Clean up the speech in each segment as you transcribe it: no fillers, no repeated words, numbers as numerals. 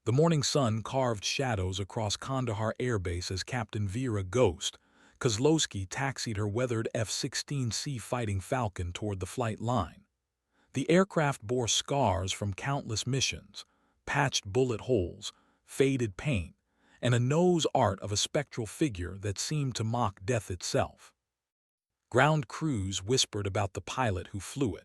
The morning sun carved shadows across Kandahar Air Base as Captain Vera Ghost Kozlowski taxied her weathered F-16C Fighting Falcon toward the flight line. The aircraft bore scars from countless missions, patched bullet holes, faded paint, and a nose art of a spectral figure that seemed to mock death itself. Ground crews whispered about the pilot who flew it,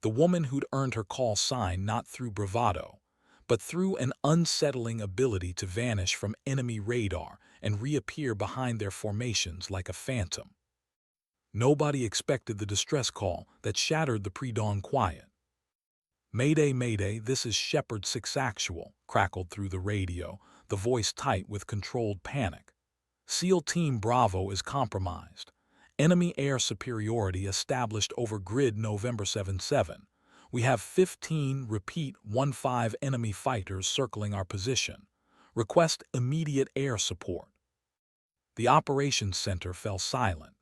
the woman who'd earned her call sign not through bravado, but through an unsettling ability to vanish from enemy radar and reappear behind their formations like a phantom. Nobody expected the distress call that shattered the pre-dawn quiet. "Mayday, Mayday, this is Shepherd 6 Actual," crackled through the radio, the voice tight with controlled panic. "SEAL Team Bravo is compromised. Enemy air superiority established over grid November 7-7. We have 15, repeat, 15 enemy fighters circling our position. Request immediate air support." The operations center fell silent.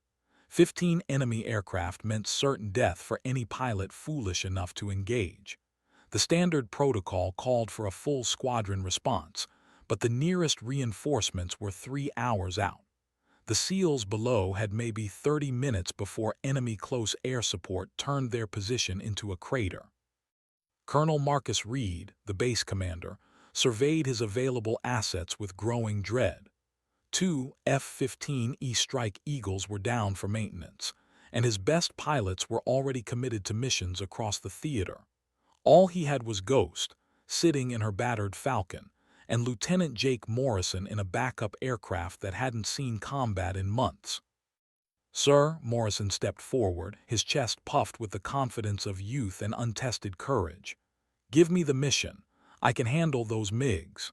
15 enemy aircraft meant certain death for any pilot foolish enough to engage. The standard protocol called for a full squadron response, but the nearest reinforcements were 3 hours out. The SEALs below had maybe 30 minutes before enemy close air support turned their position into a crater. Colonel Marcus Reed, the base commander, surveyed his available assets with growing dread. 2 F-15E Strike Eagles were down for maintenance, and his best pilots were already committed to missions across the theater. All he had was Ghost, sitting in her battered Falcon, and Lieutenant Jake Morrison in a backup aircraft that hadn't seen combat in months. "Sir," Morrison stepped forward, his chest puffed with the confidence of youth and untested courage. "Give me the mission. I can handle those MiGs."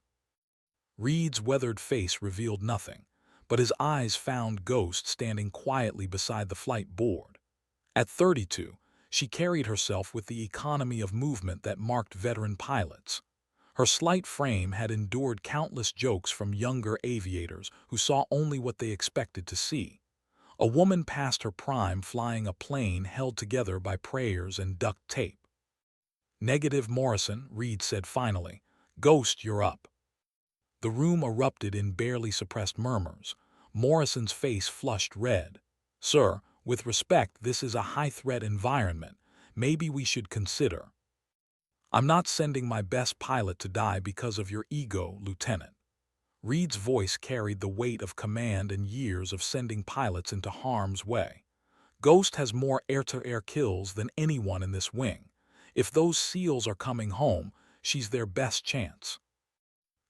Reed's weathered face revealed nothing, but his eyes found Ghost standing quietly beside the flight board. At 32, she carried herself with the economy of movement that marked veteran pilots. Her slight frame had endured countless jokes from younger aviators who saw only what they expected to see. A woman past her prime flying a plane held together by prayers and duct tape. "Negative, Morrison," Reed said finally. "Ghost, you're up." The room erupted in barely suppressed murmurs. Morrison's face flushed red. "Sir, with respect, this is a high-threat environment. Maybe we should consider—" "I'm not sending my best pilot to die because of your ego, Lieutenant." Reed's voice carried the weight of command and years of sending pilots into harm's way. "Ghost has more air-to-air kills than anyone in this wing. If those SEALs are coming home, she's their best chance."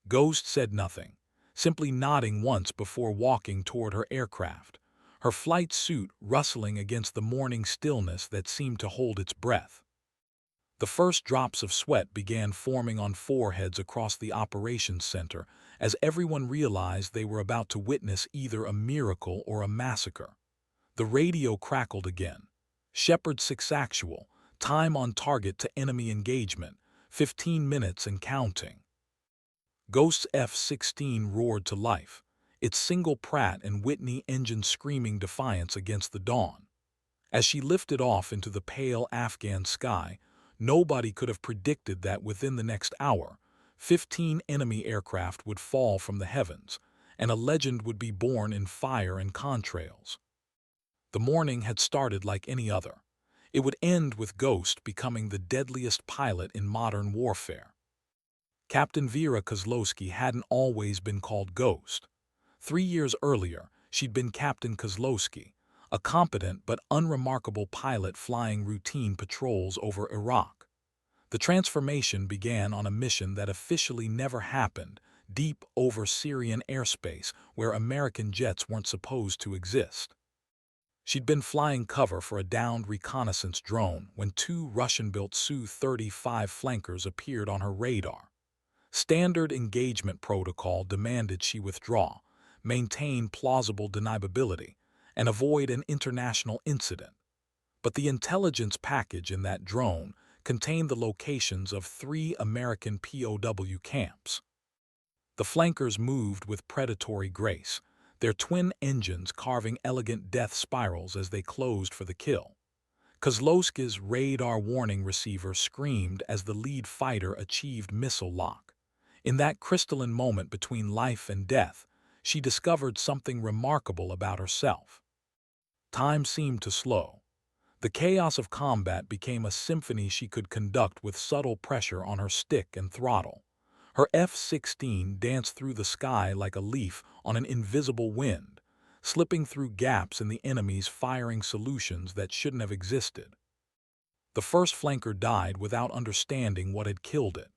Ghost said nothing, simply nodding once before walking toward her aircraft, her flight suit rustling against the morning stillness that seemed to hold its breath. The first drops of sweat began forming on foreheads across the operations center as everyone realized they were about to witness either a miracle or a massacre. The radio crackled again. "Shepherd 6 Actual, time on target to enemy engagement, 15 minutes and counting." Ghost's F-16 roared to life, its single Pratt and Whitney engine screaming defiance against the dawn. As she lifted off into the pale Afghan sky, nobody could have predicted that within the next hour, 15 enemy aircraft would fall from the heavens, and a legend would be born in fire and contrails. The morning had started like any other. It would end with Ghost becoming the deadliest pilot in modern warfare. Captain Vera Kozlowski hadn't always been called Ghost. 3 years earlier, she'd been Captain Kozlowski, a competent but unremarkable pilot flying routine patrols over Iraq. The transformation began on a mission that officially never happened, deep over Syrian airspace where American jets weren't supposed to exist. She'd been flying cover for a downed reconnaissance drone when 2 Russian-built Su-35 flankers appeared on her radar. Standard engagement protocol demanded she withdraw, maintain plausible deniability, and avoid an international incident. But the intelligence package in that drone contained the locations of 3 American POW camps. The flankers moved with predatory grace, their twin engines carving elegant death spirals as they closed for the kill. Kozlowski's radar warning receiver screamed as the lead fighter achieved missile lock. In that crystalline moment between life and death, she discovered something remarkable about herself. Time seemed to slow. The chaos of combat became a symphony she could conduct with subtle pressure on her stick and throttle. Her F-16 danced through the sky like a leaf on an invisible wind, slipping through gaps in the enemy's firing solutions that shouldn't have existed. The first flanker died without understanding what had killed it.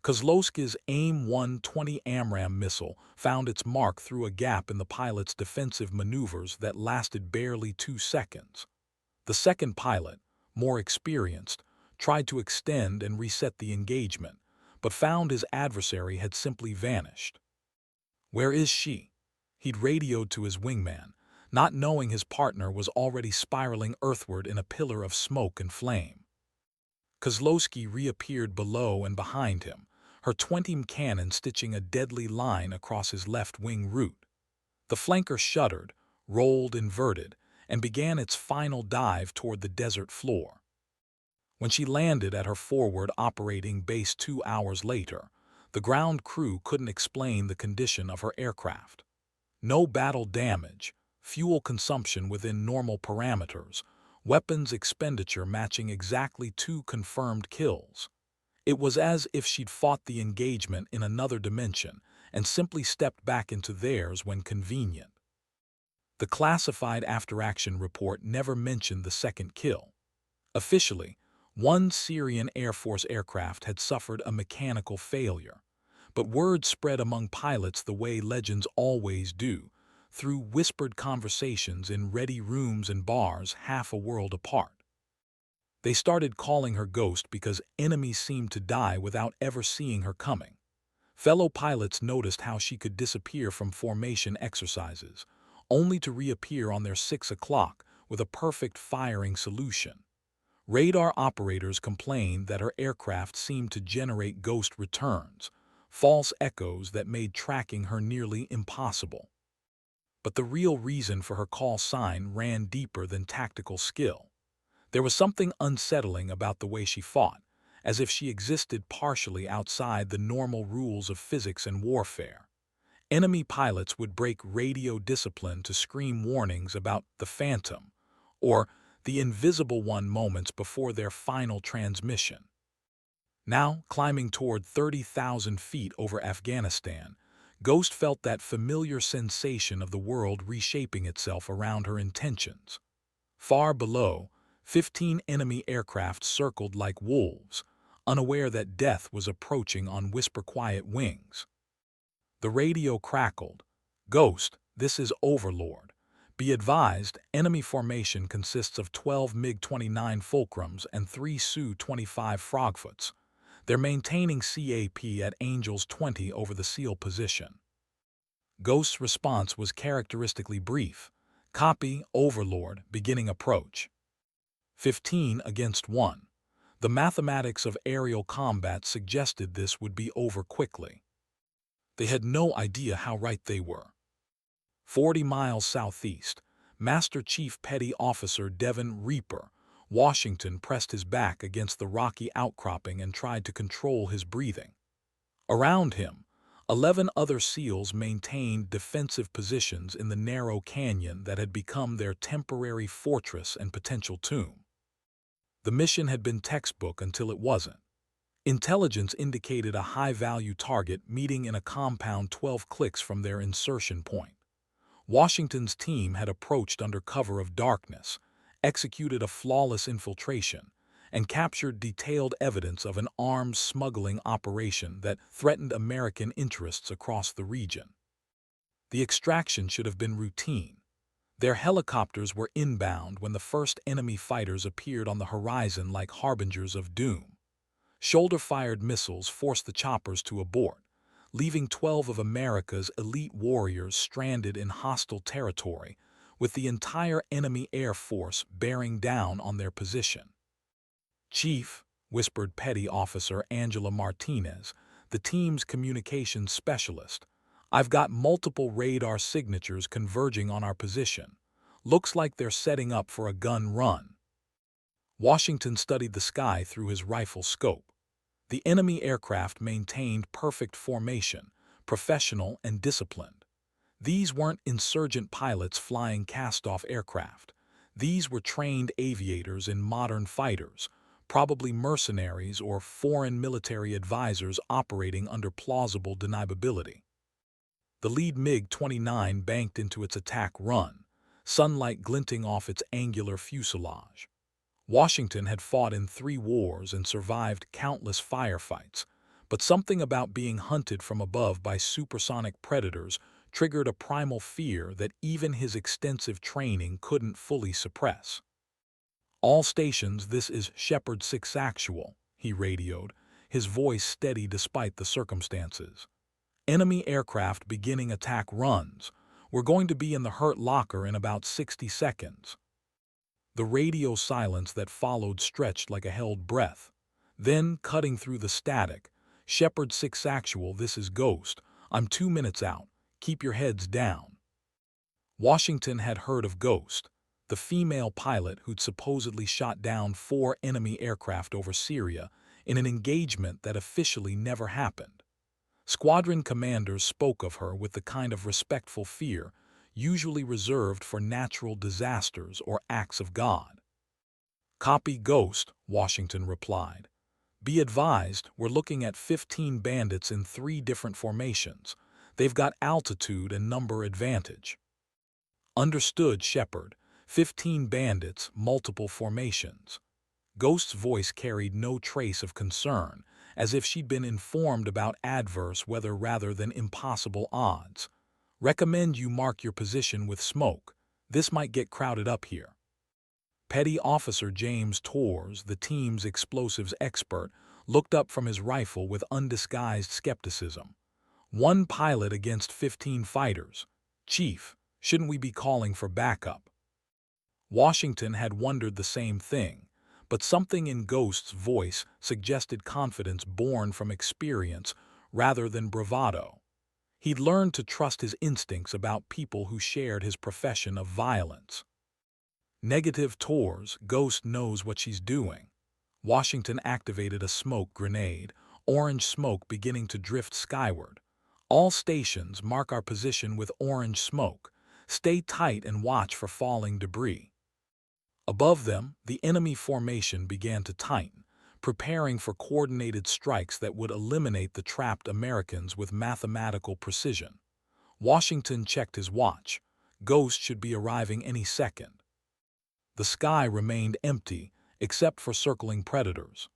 Kozlowski's AIM-120 AMRAAM missile found its mark through a gap in the pilot's defensive maneuvers that lasted barely 2 seconds. The second pilot, more experienced, tried to extend and reset the engagement, but found his adversary had simply vanished. "Where is she?" He'd radioed to his wingman, not knowing his partner was already spiraling earthward in a pillar of smoke and flame. Kozlowski reappeared below and behind him, her 20 cannon stitching a deadly line across his left wing route. The flanker shuddered, rolled inverted, and began its final dive toward the desert floor. When she landed at her forward operating base 2 hours later, the ground crew couldn't explain the condition of her aircraft. No battle damage, fuel consumption within normal parameters, weapons expenditure matching exactly 2 confirmed kills. It was as if she'd fought the engagement in another dimension and simply stepped back into theirs when convenient. The classified after-action report never mentioned the second kill. Officially, one Syrian Air Force aircraft had suffered a mechanical failure, but word spread among pilots the way legends always do, through whispered conversations in ready rooms and bars half a world apart. They started calling her Ghost because enemies seemed to die without ever seeing her coming. Fellow pilots noticed how she could disappear from formation exercises, only to reappear on their 6 o'clock with a perfect firing solution. Radar operators complained that her aircraft seemed to generate ghost returns, false echoes that made tracking her nearly impossible. But the real reason for her call sign ran deeper than tactical skill. There was something unsettling about the way she fought, as if she existed partially outside the normal rules of physics and warfare. Enemy pilots would break radio discipline to scream warnings about the Phantom, or the Invisible One moments before their final transmission. Now, climbing toward 30,000 feet over Afghanistan, Ghost felt that familiar sensation of the world reshaping itself around her intentions. Far below, 15 enemy aircraft circled like wolves, unaware that death was approaching on whisper-quiet wings. The radio crackled. "Ghost, this is Overlord. Be advised, enemy formation consists of 12 MiG-29 Fulcrums and 3 Su-25 Frogfoots. They're maintaining CAP at Angels 20 over the SEAL position." Ghost's response was characteristically brief. "Copy, Overlord, beginning approach." 15 against 1. The mathematics of aerial combat suggested this would be over quickly. They had no idea how right they were. 40 miles southeast, Master Chief Petty Officer Devin Reaper, Washington pressed his back against the rocky outcropping and tried to control his breathing. Around him, 11 other SEALs maintained defensive positions in the narrow canyon that had become their temporary fortress and potential tomb. The mission had been textbook until it wasn't. Intelligence indicated a high-value target meeting in a compound 12 clicks from their insertion point. Washington's team had approached under cover of darkness, executed a flawless infiltration, and captured detailed evidence of an arms smuggling operation that threatened American interests across the region. The extraction should have been routine. Their helicopters were inbound when the first enemy fighters appeared on the horizon like harbingers of doom. Shoulder-fired missiles forced the choppers to abort, leaving 12 of America's elite warriors stranded in hostile territory, with the entire enemy air force bearing down on their position. "Chief," whispered Petty Officer Angela Martinez, the team's communications specialist, "I've got multiple radar signatures converging on our position. Looks like they're setting up for a gun run." Washington studied the sky through his rifle scope. The enemy aircraft maintained perfect formation, professional and disciplined. These weren't insurgent pilots flying cast-off aircraft. These were trained aviators in modern fighters, probably mercenaries or foreign military advisors operating under plausible deniability. The lead MiG-29 banked into its attack run, sunlight glinting off its angular fuselage. Washington had fought in 3 wars and survived countless firefights, but something about being hunted from above by supersonic predators triggered a primal fear that even his extensive training couldn't fully suppress. "All stations, this is Shepherd 6 Actual," he radioed, his voice steady despite the circumstances. "Enemy aircraft beginning attack runs. We're going to be in the hurt locker in about 60 seconds. The radio silence that followed stretched like a held breath. Then, cutting through the static, "Shepherd 6 Actual, this is Ghost. I'm 2 minutes out. Keep your heads down." Washington had heard of Ghost, the female pilot who'd supposedly shot down 4 enemy aircraft over Syria in an engagement that officially never happened. Squadron commanders spoke of her with the kind of respectful fear usually reserved for natural disasters or acts of God. "Copy, Ghost," Washington replied. "Be advised, we're looking at 15 bandits in 3 different formations. They've got altitude and number advantage." "Understood, Shepard. 15 bandits, multiple formations." Ghost's voice carried no trace of concern, as if she'd been informed about adverse weather rather than impossible odds. "Recommend you mark your position with smoke. This might get crowded up here." Petty Officer James Torres, the team's explosives expert, looked up from his rifle with undisguised skepticism. "1 pilot against 15 fighters. Chief, shouldn't we be calling for backup?" Washington had wondered the same thing, but something in Ghost's voice suggested confidence born from experience rather than bravado. He'd learned to trust his instincts about people who shared his profession of violence. "Negative, Torres. Ghost knows what she's doing." Washington activated a smoke grenade, orange smoke beginning to drift skyward. "All stations, mark our position with orange smoke. Stay tight and watch for falling debris." Above them, the enemy formation began to tighten, preparing for coordinated strikes that would eliminate the trapped Americans with mathematical precision. Washington checked his watch. Ghost should be arriving any second. The sky remained empty, except for circling predators.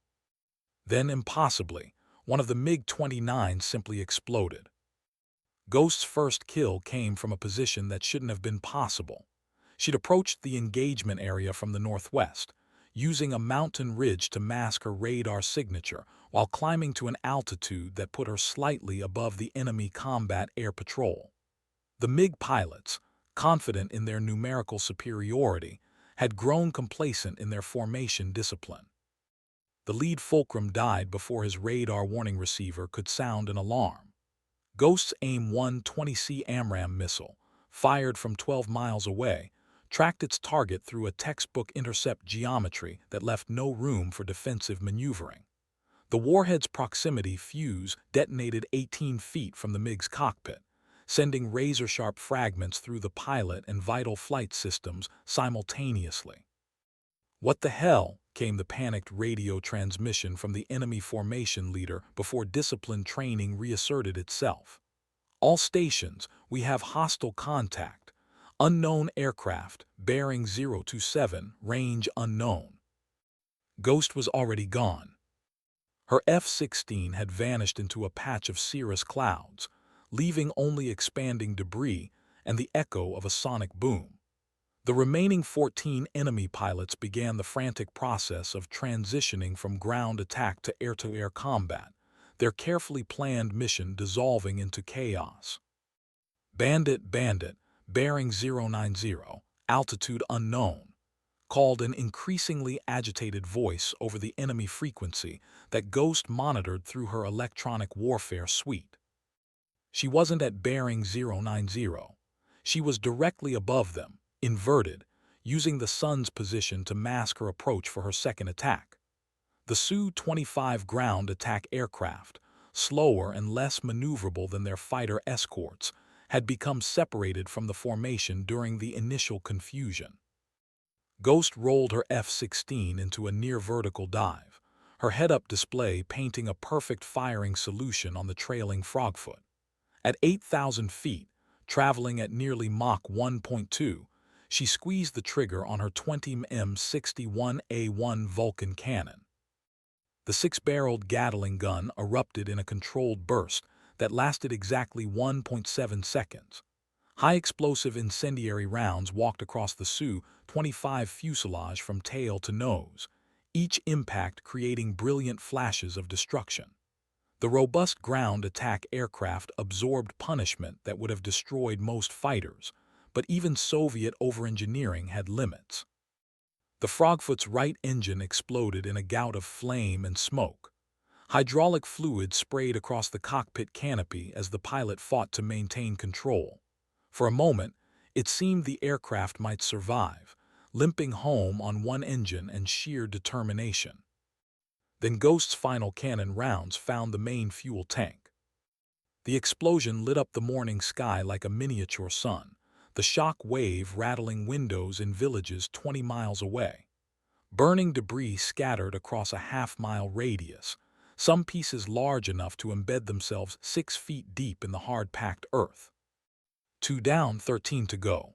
Then, impossibly, one of the MiG-29s simply exploded. Ghost's first kill came from a position that shouldn't have been possible. She'd approached the engagement area from the northwest, using a mountain ridge to mask her radar signature while climbing to an altitude that put her slightly above the enemy combat air patrol. The MiG pilots, confident in their numerical superiority, had grown complacent in their formation discipline. The lead fulcrum died before his radar warning receiver could sound an alarm. Ghost's AIM-120C AMRAAM missile, fired from 12 miles away, tracked its target through a textbook intercept geometry that left no room for defensive maneuvering. The warhead's proximity fuse detonated 18 feet from the MiG's cockpit, sending razor-sharp fragments through the pilot and vital flight systems simultaneously. "What the hell?" came the panicked radio transmission from the enemy formation leader before disciplined training reasserted itself. "All stations, we have hostile contact. Unknown aircraft, bearing 027, range unknown." Ghost was already gone. Her F-16 had vanished into a patch of cirrus clouds, leaving only expanding debris and the echo of a sonic boom. The remaining 14 enemy pilots began the frantic process of transitioning from ground attack to air-to-air combat, their carefully planned mission dissolving into chaos. "Bandit, bearing 090, altitude unknown," called an increasingly agitated voice over the enemy frequency that Ghost monitored through her electronic warfare suite. She wasn't at bearing 090. She was directly above them, inverted, using the sun's position to mask her approach for her second attack. The Su-25 ground attack aircraft, slower and less maneuverable than their fighter escorts, had become separated from the formation during the initial confusion. Ghost rolled her F-16 into a near-vertical dive, her head-up display painting a perfect firing solution on the trailing frogfoot. At 8,000 feet, traveling at nearly Mach 1.2, she squeezed the trigger on her 20mm 61A1 Vulcan cannon. The six-barreled Gatling gun erupted in a controlled burst that lasted exactly 1.7 seconds. High-explosive incendiary rounds walked across the Su-25 fuselage from tail to nose, each impact creating brilliant flashes of destruction. The robust ground attack aircraft absorbed punishment that would have destroyed most fighters, but even Soviet overengineering had limits. The Frogfoot's right engine exploded in a gout of flame and smoke. Hydraulic fluid sprayed across the cockpit canopy as the pilot fought to maintain control. For a moment, it seemed the aircraft might survive, limping home on one engine and sheer determination. Then Ghost's final cannon rounds found the main fuel tank. The explosion lit up the morning sky like a miniature sun, the shock wave rattling windows in villages 20 miles away. Burning debris scattered across a half-mile radius, some pieces large enough to embed themselves 6 feet deep in the hard-packed earth. 2 down, 13 to go.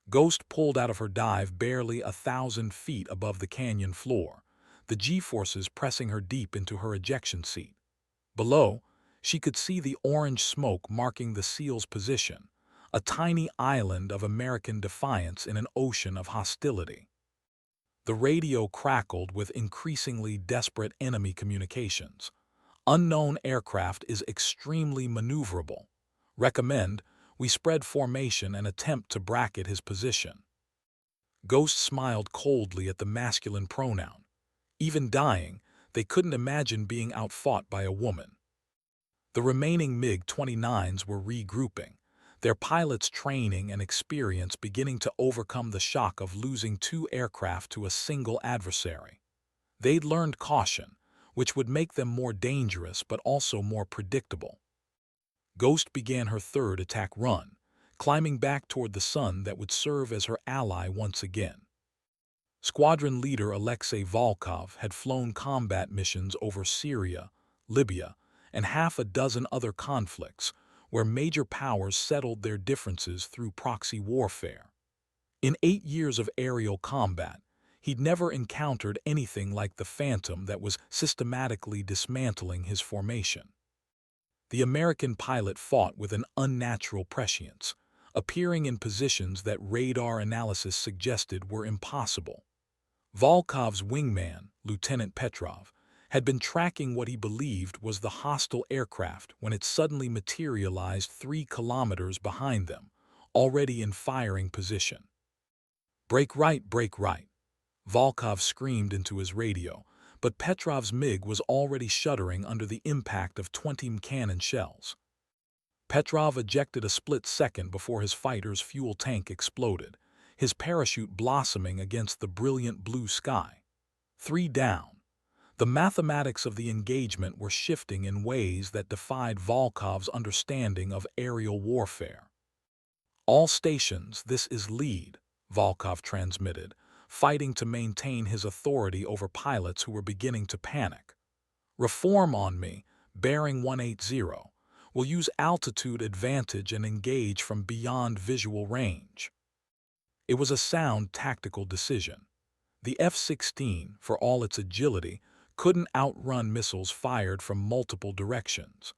Ghost pulled out of her dive barely 1,000 feet above the canyon floor, the G-forces pressing her deep into her ejection seat. Below, she could see the orange smoke marking the SEAL's position, a tiny island of American defiance in an ocean of hostility. The radio crackled with increasingly desperate enemy communications. Unknown aircraft is extremely maneuverable. Recommend we spread formation and attempt to bracket his position. Ghost smiled coldly at the masculine pronoun. Even dying, they couldn't imagine being outfought by a woman. The remaining MiG-29s were regrouping, their pilots' training and experience beginning to overcome the shock of losing 2 aircraft to a single adversary. They'd learned caution, which would make them more dangerous but also more predictable. Ghost began her third attack run, climbing back toward the sun that would serve as her ally once again. Squadron leader Alexei Volkov had flown combat missions over Syria, Libya, and half a dozen other conflicts where major powers settled their differences through proxy warfare. In 8 years of aerial combat, he'd never encountered anything like the Phantom that was systematically dismantling his formation. The American pilot fought with an unnatural prescience, appearing in positions that radar analysis suggested were impossible. Volkov's wingman, Lieutenant Petrov, had been tracking what he believed was the hostile aircraft when it suddenly materialized 3 kilometers behind them, already in firing position. "Break right, Volkov screamed into his radio, but Petrov's MiG was already shuddering under the impact of 20 cannon shells. Petrov ejected a split second before his fighter's fuel tank exploded, his parachute blossoming against the brilliant blue sky. 3 down. The mathematics of the engagement were shifting in ways that defied Volkov's understanding of aerial warfare. "All stations, this is lead," Volkov transmitted, fighting to maintain his authority over pilots who were beginning to panic. "Reform on me, bearing 180. We'll use altitude advantage and engage from beyond visual range." It was a sound tactical decision. The F-16, for all its agility, couldn't outrun missiles fired from multiple directions.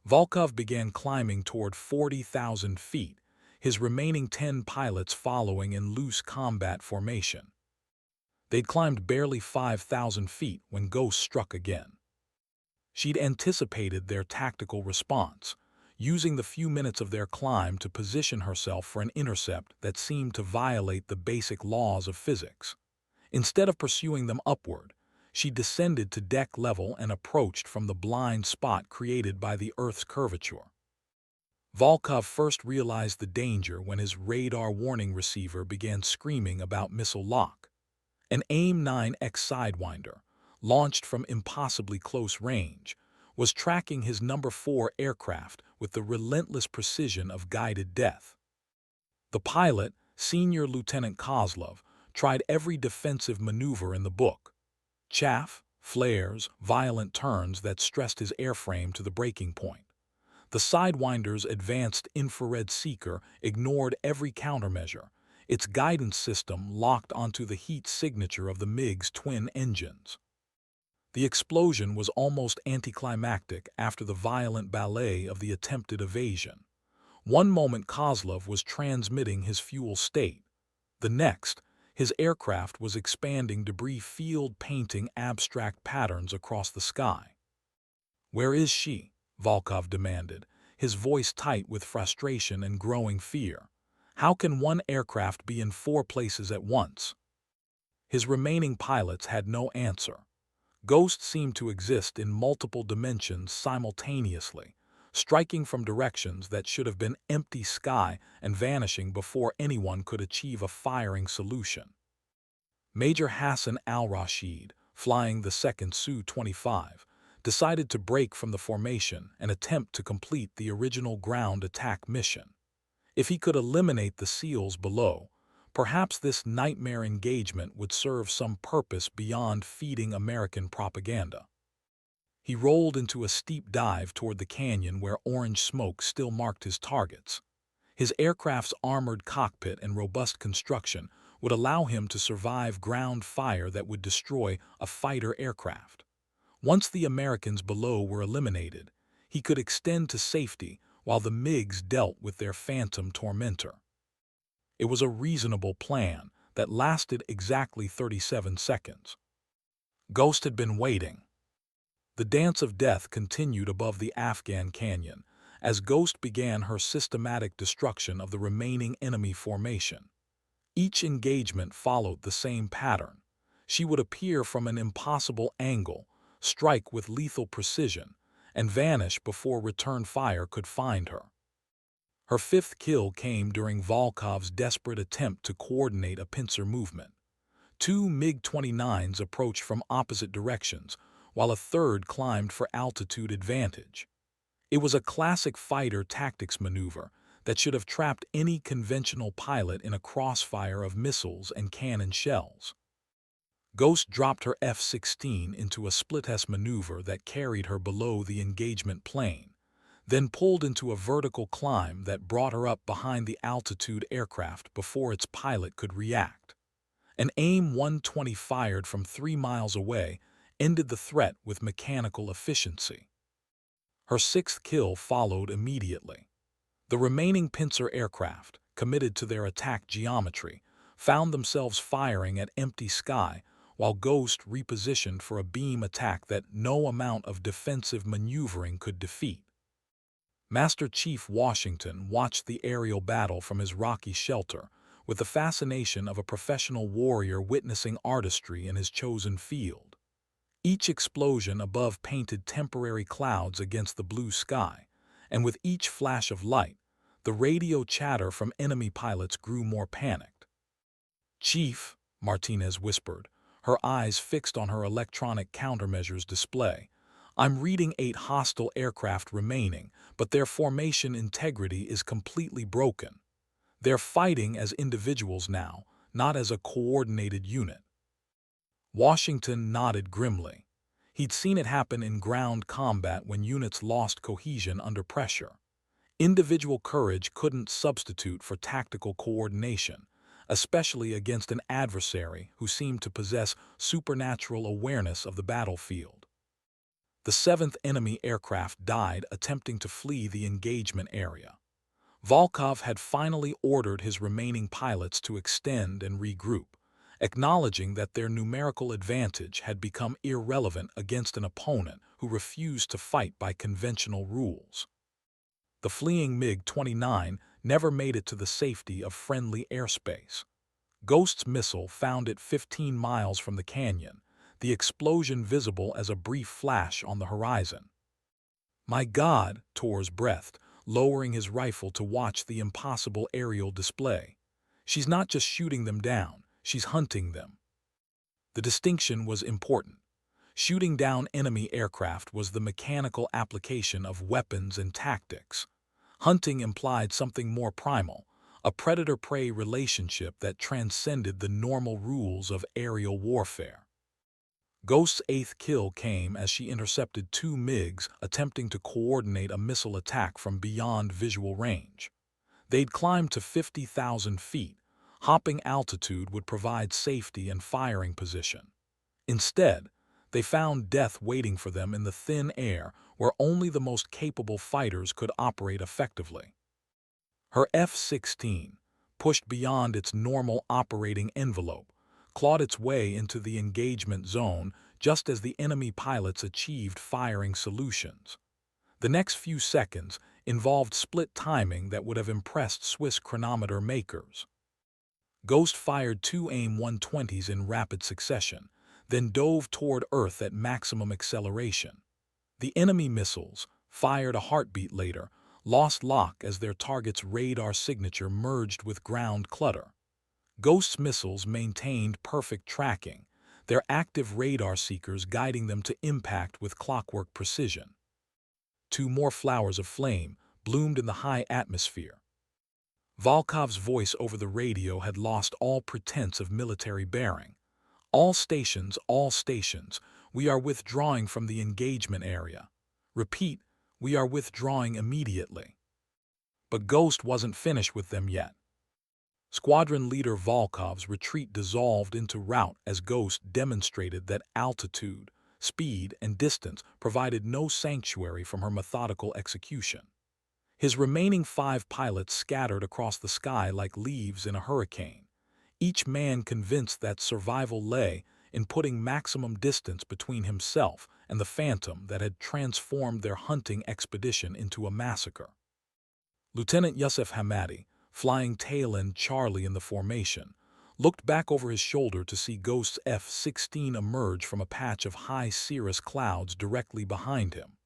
Volkov began climbing toward 40,000 feet, his remaining 10 pilots following in loose combat formation. They'd climbed barely 5,000 feet when Ghost struck again. She'd anticipated their tactical response, using the few minutes of their climb to position herself for an intercept that seemed to violate the basic laws of physics. Instead of pursuing them upward, she descended to deck level and approached from the blind spot created by the Earth's curvature. Volkov first realized the danger when his radar warning receiver began screaming about missile lock. An AIM-9X Sidewinder, launched from impossibly close range, was tracking his number 4 aircraft with the relentless precision of guided death. The pilot, Senior Lieutenant Kozlov, tried every defensive maneuver in the book. Chaff, flares, violent turns that stressed his airframe to the breaking point. The Sidewinder's advanced infrared seeker ignored every countermeasure, its guidance system locked onto the heat signature of the MiG's twin engines. The explosion was almost anticlimactic after the violent ballet of the attempted evasion. One moment Kozlov was transmitting his fuel state. The next, his aircraft was expanding debris field painting abstract patterns across the sky. "Where is she?" Volkov demanded, his voice tight with frustration and growing fear. "How can one aircraft be in 4 places at once?" His remaining pilots had no answer. Ghosts seemed to exist in multiple dimensions simultaneously, striking from directions that should have been empty sky and vanishing before anyone could achieve a firing solution. Major Hassan al-Rashid, flying the 2nd Su-25, decided to break from the formation and attempt to complete the original ground attack mission. If he could eliminate the SEALs below, perhaps this nightmare engagement would serve some purpose beyond feeding American propaganda. He rolled into a steep dive toward the canyon where orange smoke still marked his targets. His aircraft's armored cockpit and robust construction would allow him to survive ground fire that would destroy a fighter aircraft. Once the Americans below were eliminated, he could extend to safety while the MiGs dealt with their phantom tormentor. It was a reasonable plan that lasted exactly 37 seconds. Ghost had been waiting. The dance of death continued above the Afghan canyon as Ghost began her systematic destruction of the remaining enemy formation. Each engagement followed the same pattern. She would appear from an impossible angle, strike with lethal precision, and vanish before return fire could find her. Her 5th kill came during Volkov's desperate attempt to coordinate a pincer movement. 2 MiG-29s approached from opposite directions, while a third climbed for altitude advantage. It was a classic fighter tactics maneuver that should have trapped any conventional pilot in a crossfire of missiles and cannon shells. Ghost dropped her F-16 into a split-S maneuver that carried her below the engagement plane, then pulled into a vertical climb that brought her up behind the altitude aircraft before its pilot could react. An AIM-120 fired from 3 miles away ended the threat with mechanical efficiency. Her 6th kill followed immediately. The remaining pincer aircraft, committed to their attack geometry, found themselves firing at empty sky while Ghost repositioned for a beam attack that no amount of defensive maneuvering could defeat. Master Chief Washington watched the aerial battle from his rocky shelter with the fascination of a professional warrior witnessing artistry in his chosen field. Each explosion above painted temporary clouds against the blue sky, and with each flash of light, the radio chatter from enemy pilots grew more panicked. "Chief," Martinez whispered, her eyes fixed on her electronic countermeasures display, "I'm reading 8 hostile aircraft remaining, but their formation integrity is completely broken. They're fighting as individuals now, not as a coordinated unit." Washington nodded grimly. He'd seen it happen in ground combat when units lost cohesion under pressure. Individual courage couldn't substitute for tactical coordination, especially against an adversary who seemed to possess supernatural awareness of the battlefield. The 7th enemy aircraft died attempting to flee the engagement area. Volkov had finally ordered his remaining pilots to extend and regroup, acknowledging that their numerical advantage had become irrelevant against an opponent who refused to fight by conventional rules. The fleeing MiG-29 never made it to the safety of friendly airspace. Ghost's missile found it 15 miles from the canyon, the explosion visible as a brief flash on the horizon. "My God," Torres breathed, lowering his rifle to watch the impossible aerial display. "She's not just shooting them down, she's hunting them." The distinction was important. Shooting down enemy aircraft was the mechanical application of weapons and tactics. Hunting implied something more primal, a predator-prey relationship that transcended the normal rules of aerial warfare. Ghost's eighth kill came as she intercepted two MiGs attempting to coordinate a missile attack from beyond visual range. They'd climbed to 50,000 feet. Hopping altitude would provide safety and firing position. Instead, they found death waiting for them in the thin air where only the most capable fighters could operate effectively. Her F-16, pushed beyond its normal operating envelope, clawed its way into the engagement zone just as the enemy pilots achieved firing solutions. The next few seconds involved split timing that would have impressed Swiss chronometer makers. Ghost fired two AIM-120s in rapid succession, then dove toward Earth at maximum acceleration. The enemy missiles, fired a heartbeat later, lost lock as their target's radar signature merged with ground clutter. Ghost's missiles maintained perfect tracking, their active radar seekers guiding them to impact with clockwork precision. Two more flowers of flame bloomed in the high atmosphere. Volkov's voice over the radio had lost all pretense of military bearing. All stations, we are withdrawing from the engagement area. Repeat, we are withdrawing immediately. But Ghost wasn't finished with them yet. Squadron leader Volkov's retreat dissolved into rout as Ghost demonstrated that altitude, speed, and distance provided no sanctuary from her methodical execution. His remaining 5 pilots scattered across the sky like leaves in a hurricane, each man convinced that survival lay in putting maximum distance between himself and the phantom that had transformed their hunting expedition into a massacre. Lieutenant Yusuf Hamadi, flying tail end Charlie in the formation, looked back over his shoulder to see Ghost's F-16 emerge from a patch of high cirrus clouds directly behind him.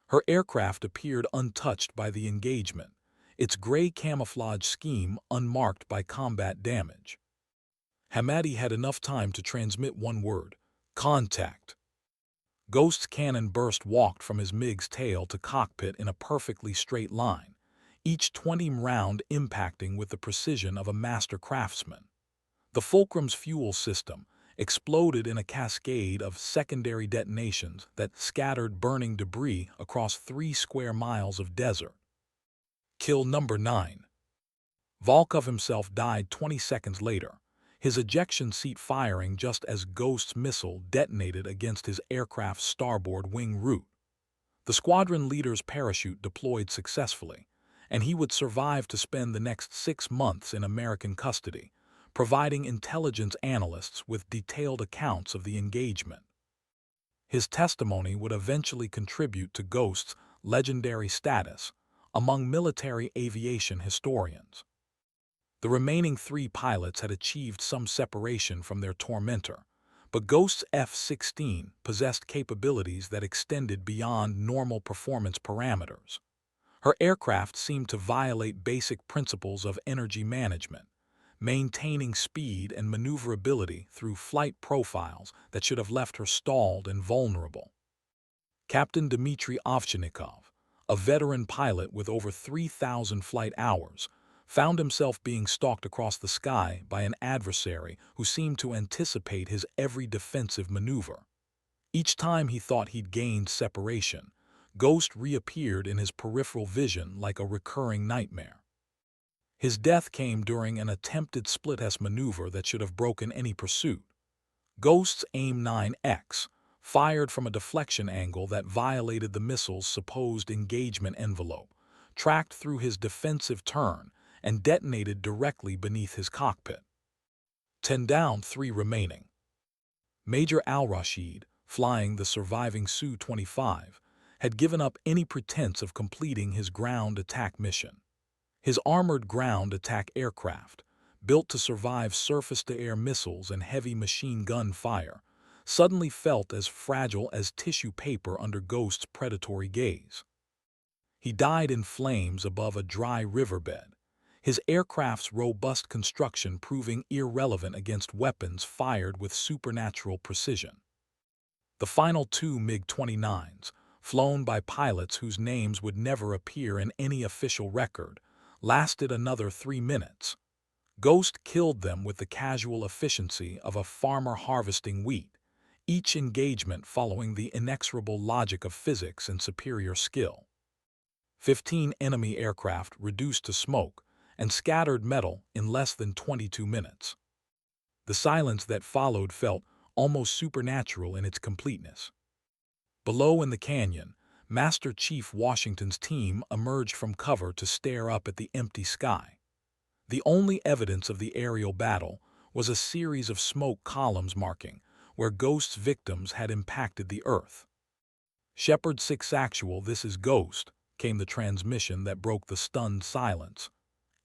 Her aircraft appeared untouched by the engagement, its gray camouflage scheme unmarked by combat damage. Hamadi had enough time to transmit one word: contact. Ghost's cannon burst walked from his MiG's tail to cockpit in a perfectly straight line, each 20 round impacting with the precision of a master craftsman. The Fulcrum's fuel system exploded in a cascade of secondary detonations that scattered burning debris across 3 square miles of desert. Kill number 9. Volkov himself died 20 seconds later, his ejection seat firing just as Ghost's missile detonated against his aircraft's starboard wing root. The squadron leader's parachute deployed successfully, and he would survive to spend the next 6 months in American custody, providing intelligence analysts with detailed accounts of the engagement. His testimony would eventually contribute to Ghost's legendary status among military aviation historians. The remaining 3 pilots had achieved some separation from their tormentor, but Ghost's F-16 possessed capabilities that extended beyond normal performance parameters. Her aircraft seemed to violate basic principles of energy management, maintaining speed and maneuverability through flight profiles that should have left her stalled and vulnerable. Captain Dmitry Ovchinnikov, a veteran pilot with over 3,000 flight hours, found himself being stalked across the sky by an adversary who seemed to anticipate his every defensive maneuver. Each time he thought he'd gained separation, Ghost reappeared in his peripheral vision like a recurring nightmare. His death came during an attempted split-S maneuver that should have broken any pursuit. Ghost's AIM-9X fired from a deflection angle that violated the missile's supposed engagement envelope, tracked through his defensive turn, and detonated directly beneath his cockpit. 10 down, 3 remaining. Major Al-Rashid, flying the surviving Su-25, had given up any pretense of completing his ground attack mission. His armored ground attack aircraft, built to survive surface-to-air missiles and heavy machine gun fire, suddenly felt as fragile as tissue paper under Ghost's predatory gaze. He died in flames above a dry riverbed, his aircraft's robust construction proving irrelevant against weapons fired with supernatural precision. The final two MiG-29s, flown by pilots whose names would never appear in any official record, lasted another 3 minutes. Ghost killed them with the casual efficiency of a farmer harvesting wheat, each engagement following the inexorable logic of physics and superior skill. 15 enemy aircraft reduced to smoke and scattered metal in less than 22 minutes. The silence that followed felt almost supernatural in its completeness. Below in the canyon, Master Chief Washington's team emerged from cover to stare up at the empty sky. The only evidence of the aerial battle was a series of smoke columns marking where Ghost's victims had impacted the earth. Shepard 6 Actual, this is Ghost, came the transmission that broke the stunned silence.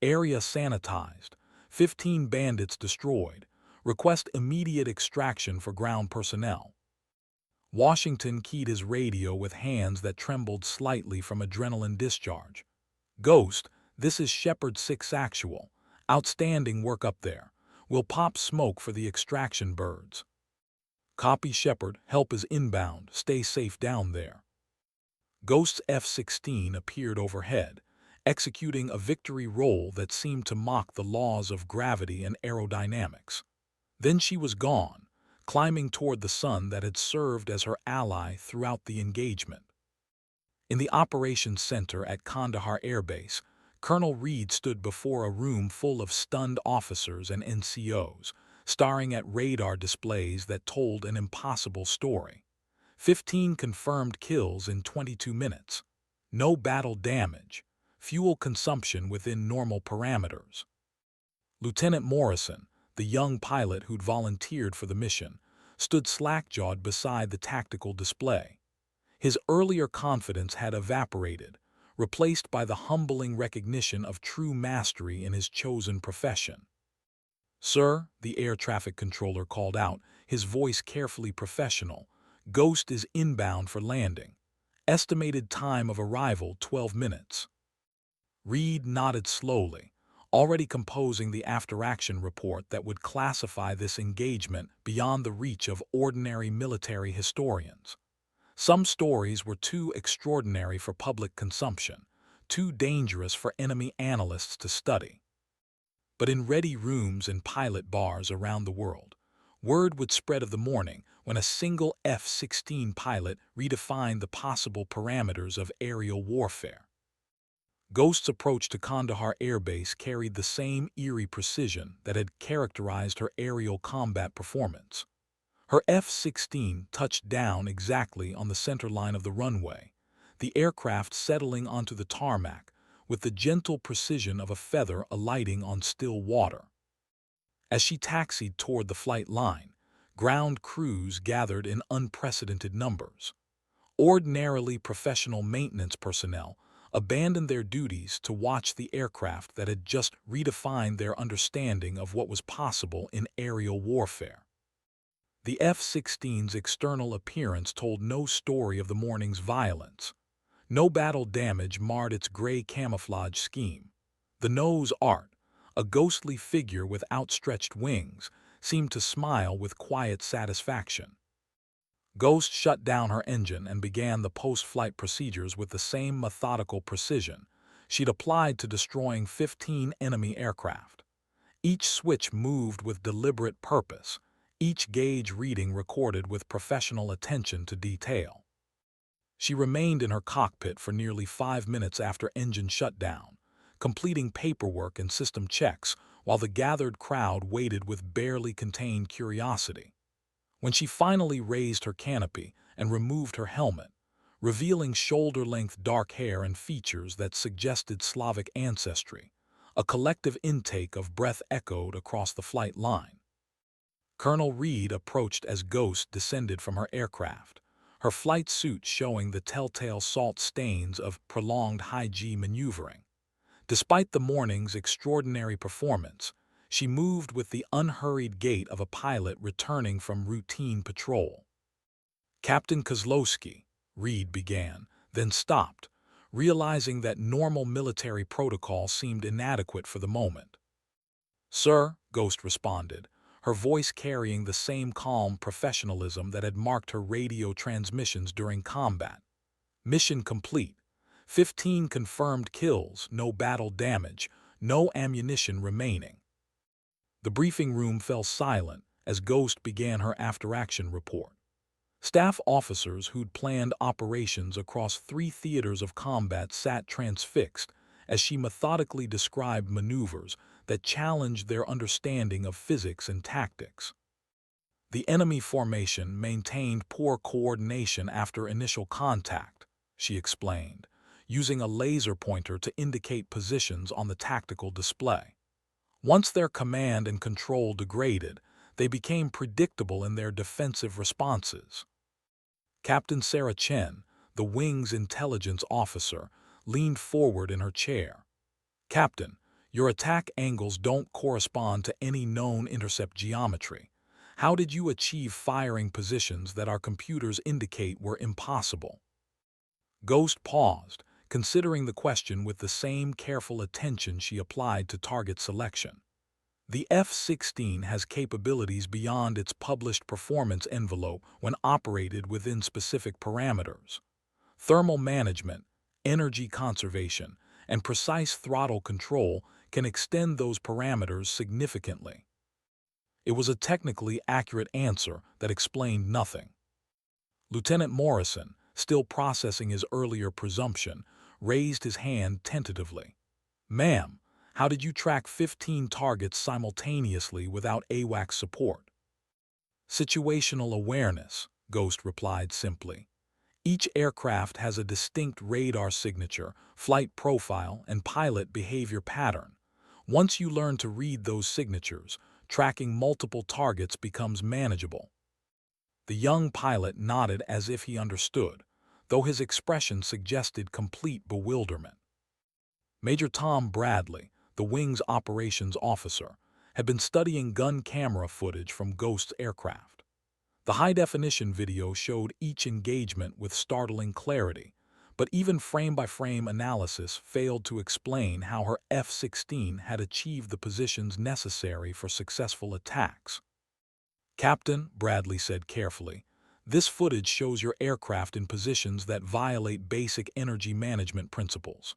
Area sanitized, 15 bandits destroyed. Request immediate extraction for ground personnel. Washington keyed his radio with hands that trembled slightly from adrenaline discharge. Ghost, this is Shepard 6 Actual. Outstanding work up there. We'll pop smoke for the extraction birds. Copy Shepard, help is inbound, stay safe down there. Ghost's F-16 appeared overhead, executing a victory roll that seemed to mock the laws of gravity and aerodynamics. Then she was gone, climbing toward the sun that had served as her ally throughout the engagement. In the operations center at Kandahar Air Base, Colonel Reed stood before a room full of stunned officers and NCOs, staring at radar displays that told an impossible story. 15 confirmed kills in 22 minutes. No battle damage. Fuel consumption within normal parameters. Lieutenant Morrison, the young pilot who'd volunteered for the mission, stood slack-jawed beside the tactical display. His earlier confidence had evaporated, replaced by the humbling recognition of true mastery in his chosen profession. "Sir," the air traffic controller called out, his voice carefully professional, "Ghost is inbound for landing. Estimated time of arrival 12 minutes. Reed nodded slowly, already composing the after-action report that would classify this engagement beyond the reach of ordinary military historians. Some stories were too extraordinary for public consumption, too dangerous for enemy analysts to study. But in ready rooms and pilot bars around the world, word would spread of the morning when a single F-16 pilot redefined the possible parameters of aerial warfare. Ghost's approach to Kandahar Air Base carried the same eerie precision that had characterized her aerial combat performance. Her F-16 touched down exactly on the center line of the runway, the aircraft settling onto the tarmac with the gentle precision of a feather alighting on still water. As she taxied toward the flight line, ground crews gathered in unprecedented numbers. Ordinarily professional maintenance personnel abandoned their duties to watch the aircraft that had just redefined their understanding of what was possible in aerial warfare. The F-16's external appearance told no story of the morning's violence. No battle damage marred its gray camouflage scheme. The nose art, a ghostly figure with outstretched wings, seemed to smile with quiet satisfaction. Ghost shut down her engine and began the post-flight procedures with the same methodical precision she'd applied to destroying 15 enemy aircraft. Each switch moved with deliberate purpose, each gauge reading recorded with professional attention to detail. She remained in her cockpit for nearly 5 minutes after engine shutdown, completing paperwork and system checks while the gathered crowd waited with barely contained curiosity. When she finally raised her canopy and removed her helmet, revealing shoulder-length dark hair and features that suggested Slavic ancestry, a collective intake of breath echoed across the flight line. Colonel Reed approached as Ghost descended from her aircraft, her flight suit showing the telltale salt stains of prolonged high-G maneuvering. Despite the morning's extraordinary performance, she moved with the unhurried gait of a pilot returning from routine patrol. "Captain Kozlowski," Reed began, then stopped, realizing that normal military protocol seemed inadequate for the moment. "Sir," Ghost responded, her voice carrying the same calm professionalism that had marked her radio transmissions during combat. Mission complete. 15 confirmed kills, no battle damage, no ammunition remaining. The briefing room fell silent as Ghost began her after-action report. Staff officers who'd planned operations across 3 theaters of combat sat transfixed as she methodically described maneuvers that challenged their understanding of physics and tactics. The enemy formation maintained poor coordination after initial contact, she explained, using a laser pointer to indicate positions on the tactical display. Once their command and control degraded, they became predictable in their defensive responses. Captain Sarah Chen, the wing's intelligence officer, leaned forward in her chair. "Captain, your attack angles don't correspond to any known intercept geometry. How did you achieve firing positions that our computers indicate were impossible?" Ghost paused, considering the question with the same careful attention she applied to target selection. The F-16 has capabilities beyond its published performance envelope when operated within specific parameters. Thermal management, energy conservation, and precise throttle control can extend those parameters significantly. It was a technically accurate answer that explained nothing. Lieutenant Morrison, still processing his earlier presumption, raised his hand tentatively. "Ma'am, how did you track 15 targets simultaneously without AWACS support?" "Situational awareness," Ghost replied simply. "Each aircraft has a distinct radar signature, flight profile, and pilot behavior pattern. Once you learn to read those signatures, tracking multiple targets becomes manageable." The young pilot nodded as if he understood, though his expression suggested complete bewilderment. Major Tom Bradley, the wing's operations officer, had been studying gun camera footage from Ghost's aircraft. The high-definition video showed each engagement with startling clarity, but even frame-by-frame analysis failed to explain how her F-16 had achieved the positions necessary for successful attacks. "Captain," Bradley said carefully, "this footage shows your aircraft in positions that violate basic energy management principles.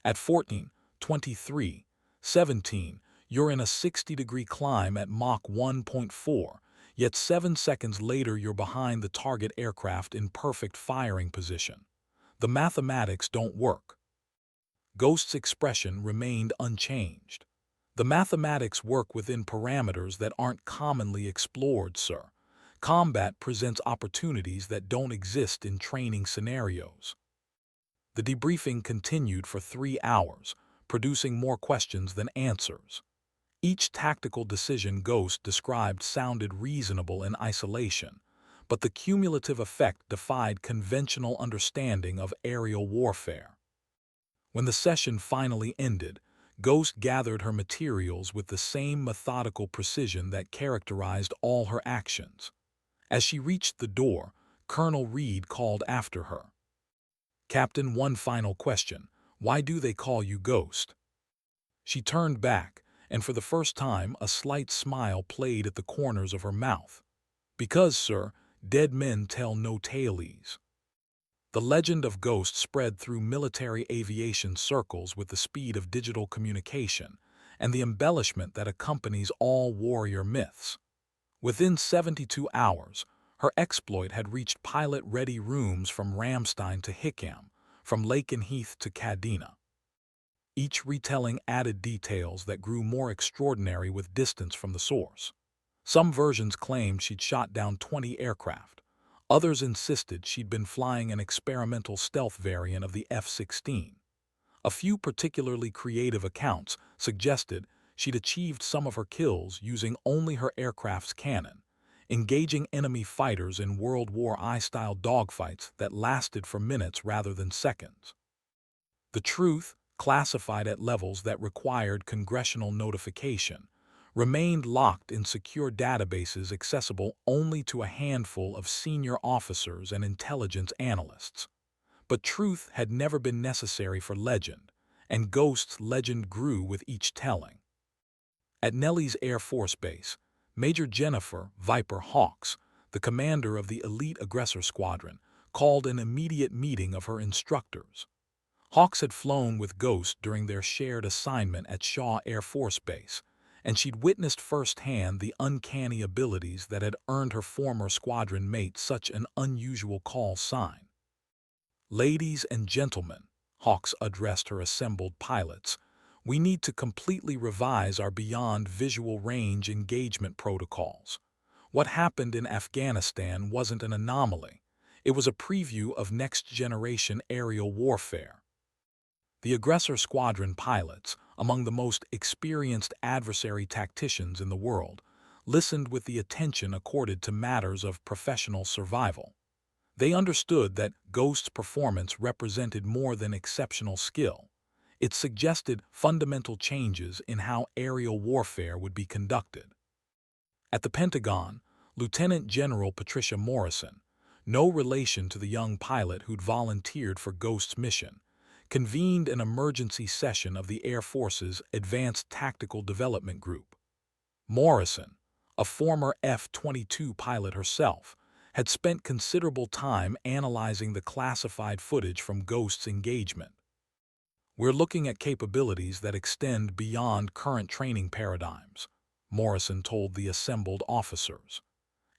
At 14, 23, 17, you're in a 60-degree climb at Mach 1.4, yet 7 seconds later you're behind the target aircraft in perfect firing position. The mathematics don't work." Ghost's expression remained unchanged. "The mathematics work within parameters that aren't commonly explored, sir. Combat presents opportunities that don't exist in training scenarios." The debriefing continued for 3 hours, producing more questions than answers. Each tactical decision Ghost described sounded reasonable in isolation, but the cumulative effect defied conventional understanding of aerial warfare. When the session finally ended, Ghost gathered her materials with the same methodical precision that characterized all her actions. As she reached the door, Colonel Reed called after her. "Captain, one final question. Why do they call you Ghost?" She turned back, and for the first time a slight smile played at the corners of her mouth. "Because, sir, dead men tell no tales." The legend of Ghost spread through military aviation circles with the speed of digital communication and the embellishment that accompanies all warrior myths. Within 72 hours, her exploit had reached pilot-ready rooms from Ramstein to Hickam, from Lakenheath to Kadena. Each retelling added details that grew more extraordinary with distance from the source. Some versions claimed she'd shot down 20 aircraft. Others insisted she'd been flying an experimental stealth variant of the F-16. A few particularly creative accounts suggested she'd achieved some of her kills using only her aircraft's cannon, engaging enemy fighters in World War I-style dogfights that lasted for minutes rather than seconds. The truth, classified at levels that required congressional notification, remained locked in secure databases accessible only to a handful of senior officers and intelligence analysts. But truth had never been necessary for legend, and Ghost's legend grew with each telling. At Nellis Air Force Base, Major Jennifer Viper Hawks, the commander of the elite aggressor squadron, called an immediate meeting of her instructors. Hawks had flown with Ghost during their shared assignment at Shaw Air Force Base, and she'd witnessed firsthand the uncanny abilities that had earned her former squadron mate such an unusual call sign. "Ladies and gentlemen," Hawks addressed her assembled pilots, "we need to completely revise our beyond visual range engagement protocols. What happened in Afghanistan wasn't an anomaly. It was a preview of next-generation aerial warfare." The aggressor squadron pilots, among the most experienced adversary tacticians in the world, listened with the attention accorded to matters of professional survival. They understood that Ghost's performance represented more than exceptional skill. It suggested fundamental changes in how aerial warfare would be conducted. At the Pentagon, Lieutenant General Patricia Morrison, no relation to the young pilot who'd volunteered for Ghost's mission, convened an emergency session of the Air Force's Advanced Tactical Development Group. Morrison, a former F-22 pilot herself, had spent considerable time analyzing the classified footage from Ghost's engagement. "We're looking at capabilities that extend beyond current training paradigms," Morrison told the assembled officers.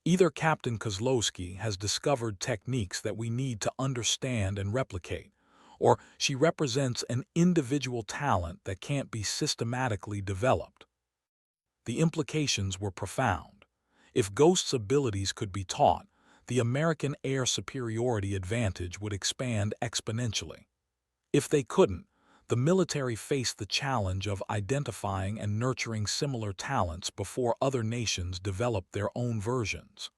"Either Captain Kozlowski has discovered techniques that we need to understand and replicate, or she represents an individual talent that can't be systematically developed." The implications were profound. If Ghost's abilities could be taught, the American air superiority advantage would expand exponentially. If they couldn't, the military faced the challenge of identifying and nurturing similar talents before other nations developed their own versions.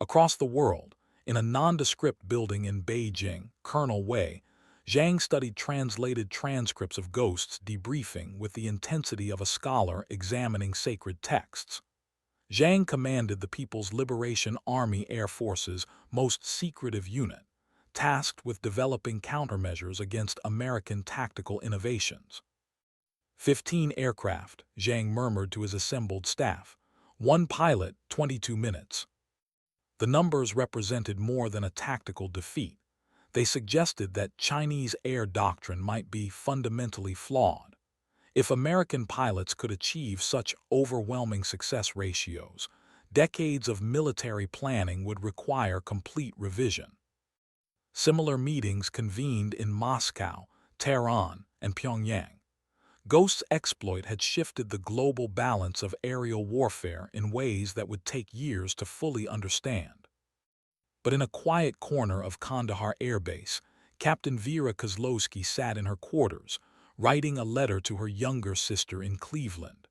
Across the world, in a nondescript building in Beijing, Colonel Wei Zhang studied translated transcripts of Ghost's debriefing with the intensity of a scholar examining sacred texts. Zhang commanded the People's Liberation Army Air Force's most secretive unit, tasked with developing countermeasures against American tactical innovations. 15 aircraft, Zhang murmured to his assembled staff. One pilot, 22 minutes. The numbers represented more than a tactical defeat. They suggested that Chinese air doctrine might be fundamentally flawed. If American pilots could achieve such overwhelming success ratios, decades of military planning would require complete revision. Similar meetings convened in Moscow, Tehran, and Pyongyang. Ghost's exploit had shifted the global balance of aerial warfare in ways that would take years to fully understand. But in a quiet corner of Kandahar Air Base, Captain Vera Kozlowski sat in her quarters, writing a letter to her younger sister in Cleveland.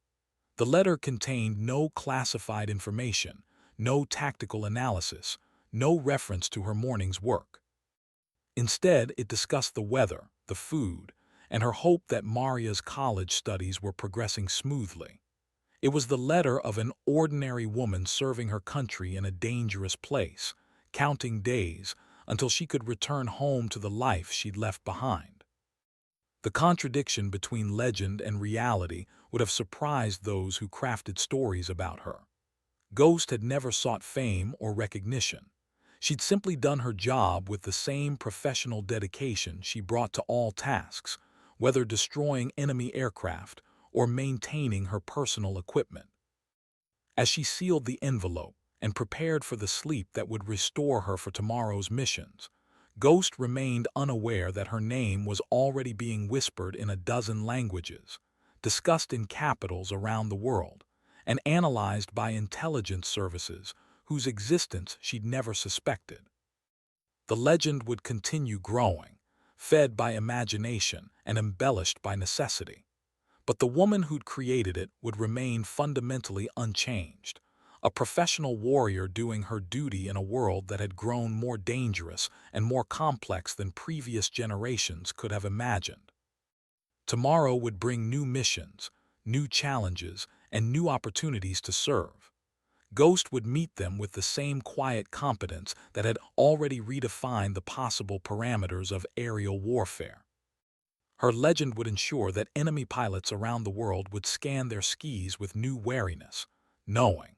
The letter contained no classified information, no tactical analysis, no reference to her morning's work. Instead, it discussed the weather, the food, and her hope that Maria's college studies were progressing smoothly. It was the letter of an ordinary woman serving her country in a dangerous place, counting days until she could return home to the life she'd left behind. The contradiction between legend and reality would have surprised those who crafted stories about her. Ghost had never sought fame or recognition. She'd simply done her job with the same professional dedication she brought to all tasks, whether destroying enemy aircraft or maintaining her personal equipment. As she sealed the envelope and prepared for the sleep that would restore her for tomorrow's missions, Ghost remained unaware that her name was already being whispered in a dozen languages, discussed in capitals around the world, and analyzed by intelligence services whose existence she'd never suspected. The legend would continue growing, fed by imagination and embellished by necessity. But the woman who'd created it would remain fundamentally unchanged, a professional warrior doing her duty in a world that had grown more dangerous and more complex than previous generations could have imagined. Tomorrow would bring new missions, new challenges, and new opportunities to serve. Ghost would meet them with the same quiet competence that had already redefined the possible parameters of aerial warfare. Her legend would ensure that enemy pilots around the world would scan their skis with new wariness, knowing